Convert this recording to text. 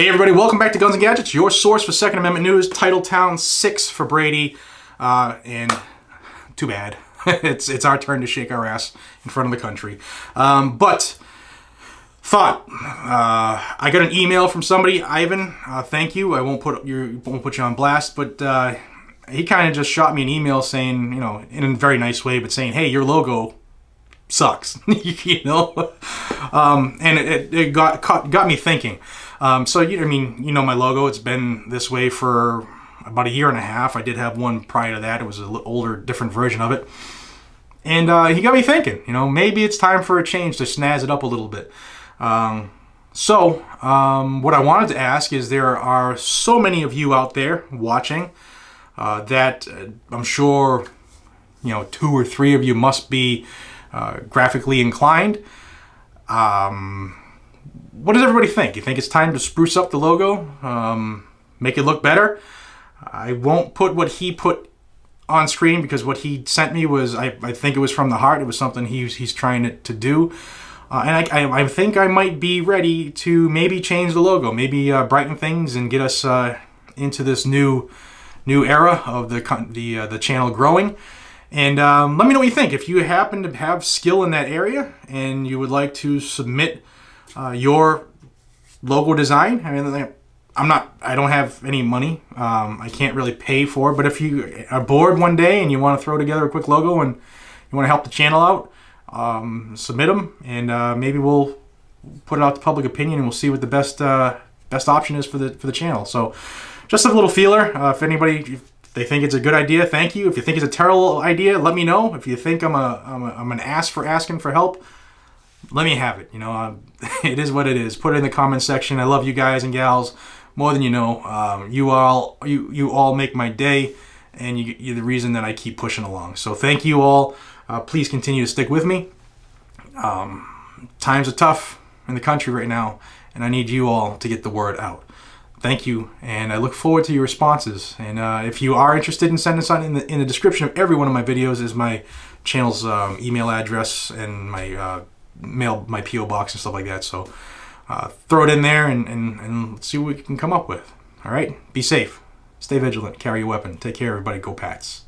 Hey everybody, welcome back to Guns and Gadgets, your source for Second Amendment news. Titletown 6 for Brady, and too bad. it's our turn to shake our ass in front of the country. I got an email from somebody, Ivan. Thank you. I won't put you on blast, but he kind of just shot me an email saying, you know, in a very nice way, but saying, hey, your logo sucks, you know, and it got me thinking. So I mean, you know my logo. It's been this way for about a year and a half. I did have one prior to that. It was a little older, different version of it, and he got me thinking. You know, maybe it's time for a change to snazz it up a little bit. What I wanted to ask is, there are so many of you out there watching that I'm sure, you know, 2 or 3 of you must be graphically inclined. What does everybody think? You think it's time to spruce up the logo, make it look better? I won't put what he put on screen, because what he sent me was, I think it was from the heart. It was something he's trying to do. And I think I might be ready to maybe change the logo, maybe brighten things and get us into this new era of the channel growing. And let me know what you think. If you happen to have skill in that area and you would like to submit your logo design. I mean, I don't have any money. I can't really pay for it, but if you are bored one day and you want to throw together a quick logo and you want to help the channel out, submit them, and maybe we'll put it out to public opinion, and we'll see what the best option is for the channel. So just a little feeler. If they think it's a good idea, thank you. If you think it's a terrible idea, let me know. If you think I'm an ass for asking for help, let me have it. You know, it is what it is. Put it in the comment section. I love you guys and gals more than you know. You all make my day, and you're the reason that I keep pushing along. So thank you all. Please continue to stick with me. Times are tough in the country right now, and I need you all to get the word out. Thank you, and I look forward to your responses. And if you are interested in sending something, in the description of every one of my videos is my channel's email address and my my P.O. box and stuff like that. So throw it in there and let's see what we can come up with. All right, be safe, stay vigilant, carry a weapon. Take care, everybody. Go Pats.